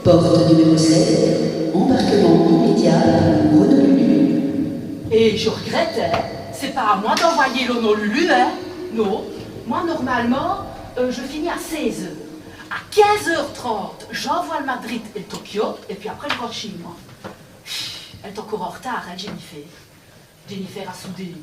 Porte numéro 7, embarquement immédiat pour Honolulu. Et je regrettais, c'est pas à moi d'envoyer l'Honolulu, hein. Non, moi normalement, je finis à 16h. À 15h30, j'envoie le Madrid et le Tokyo, et puis après je rentre chez moi. Elle est encore en retard, hein, Jennifer. Jennifer a soudé.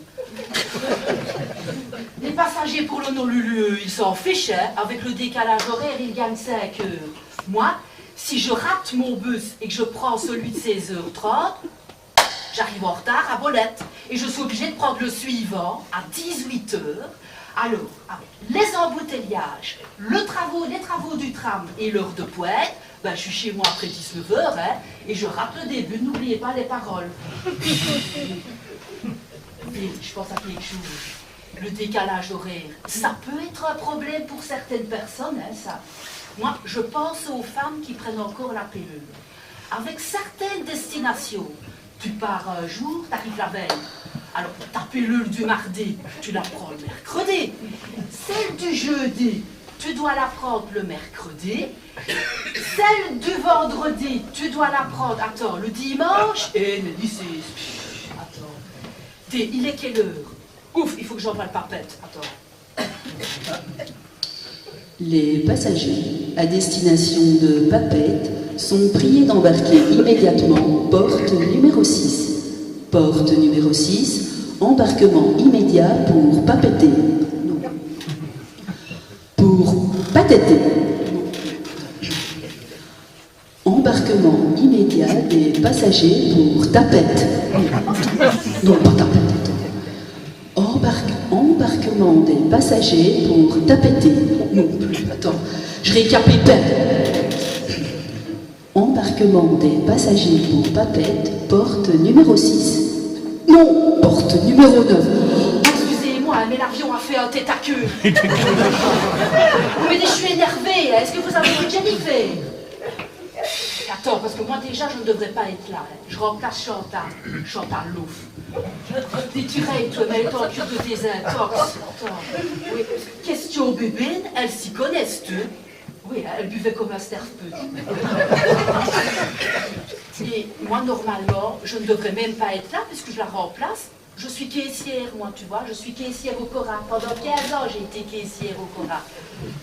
Les passagers pour l'Honolulu, ils s'en fichent, hein. Avec le décalage horaire, ils gagnent 5 heures. Moi, si je rate mon bus et que je prends celui de 16h30, j'arrive en retard à Bolette. Et je suis obligée de prendre le suivant à 18h. Alors, avec les embouteillages, les travaux du tram et l'heure de pointe, ben, je suis chez moi après 19h, hein, et je rate le début, n'oubliez pas les paroles. Et je pense à quelque chose. Le décalage horaire, ça peut être un problème pour certaines personnes, hein, ça. Moi, je pense aux femmes qui prennent encore la pilule. Avec certaines destinations, tu pars un jour, t'arrives la veille. Alors, ta pilule du mardi, tu la prends le mercredi. Celle du jeudi, tu dois la prendre le mercredi. Celle du vendredi, tu dois la prendre, attends, le dimanche. Et le lycée, attends. Il est quelle heure? Ouf, il faut que j'envoie le papette. Attends. Les passagers à destination de Papeete sont priés d'embarquer immédiatement porte numéro 6. Porte numéro 6, embarquement immédiat pour Papeete. Non. Pour Papeete. Embarquement immédiat des passagers pour Tapette. Non, pas Tapette. Embarquement des passagers pour Tapete. Non plus, attends, je récapitule. Embarquement des passagers pour Papeete, porte numéro 6. Non, porte numéro 9. Excusez-moi, mais l'avion a fait un tête à queue. Mais je suis énervée. Est-ce que vous avez vu Jennifer? Attends, parce que moi déjà, je ne devrais pas être là. Je remplace Chantal Louf. Des tueries, toi, mais elle est en cure de désintox. Attends. Oui. Question bébine, elles s'y connaissent, eux. Oui, elle buvait comme un sterfeux. Et moi, normalement, je ne devrais même pas être là, puisque je la remplace. Je suis caissière, moi, tu vois. Je suis caissière au Cora. Pendant 15 ans, j'ai été caissière au Cora.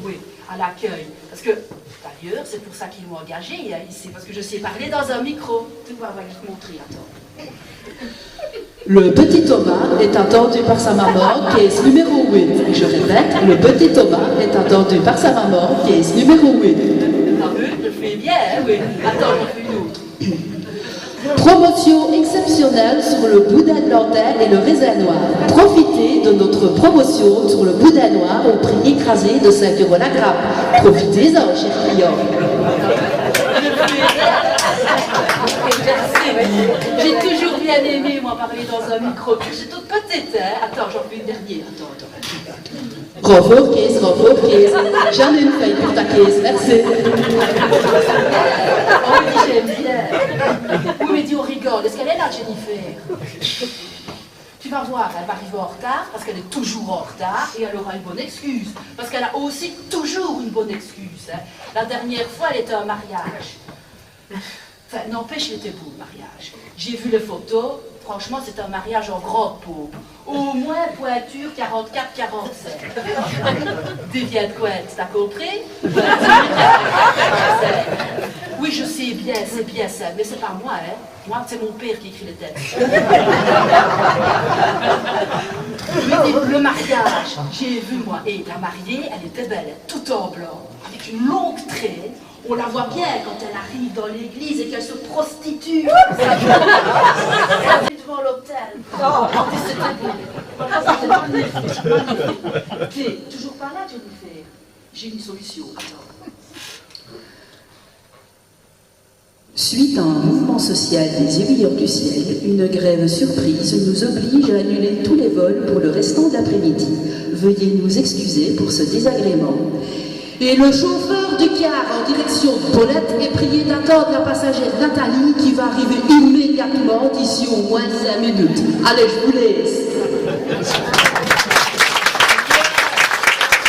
Oui, à l'accueil. Parce que, d'ailleurs, c'est pour ça qu'ils m'ont engagée ici. Parce que je sais parler dans un micro. Tu vois, on va te montrer, attends. Le petit Thomas est attendu par sa maman, caisse numéro 8. Je répète, le petit Thomas est attendu par sa maman, caisse numéro 8. Ah oui, je fais bien, hein, oui. Attends, j'en fais une autre. Promotion exceptionnelle sur le boudin de l'antenne et le raisin noir. Profitez de notre promotion sur le boudin noir au prix écrasé de 5 € la grappe. Profitez-en, chers clients. J'ai toujours bien aimé, moi, parler dans un micro. J'ai toute petite, hein. Attends, j'en fais une dernière. Attends. Renfort caisse. J'en ai une feuille pour ta caisse, merci. Oh, mais j'aime bien. Oui, mais dis, on rigole. Est-ce qu'elle est là, Jennifer? Tu vas voir, elle va arriver en retard, parce qu'elle est toujours en retard, et elle aura une bonne excuse. Parce qu'elle a aussi toujours une bonne excuse. Hein. La dernière fois, elle était à un mariage. Enfin, n'empêche, il était beau, le mariage. J'ai vu les photos, franchement, c'est un mariage en grande peau. Au moins pointure 44-47. Des vieilles couettes, t'as compris? Oui, je sais bien, c'est bien ça, mais c'est pas moi, hein. Moi, c'est mon père qui écrit les textes. Le mariage, j'ai vu, moi, et la mariée, elle était belle, toute en blanc, avec une longue traîne. On la voit bien quand elle arrive dans l'église et qu'elle se prostitue. Devant l'hôtel. C'était magnifique. T'es toujours pas là, Jennifer? J'ai une solution. Attends. Suite à un mouvement social des aiguilleurs du ciel, une grève surprise nous oblige à annuler tous les vols pour le restant de l'après-midi. Veuillez nous excuser pour ce désagrément. Et le chauffeur du car en direction de Bolette est prié d'attendre la passagère Nathalie qui va arriver immédiatement d'ici au moins 5 minutes. Allez, je vous laisse.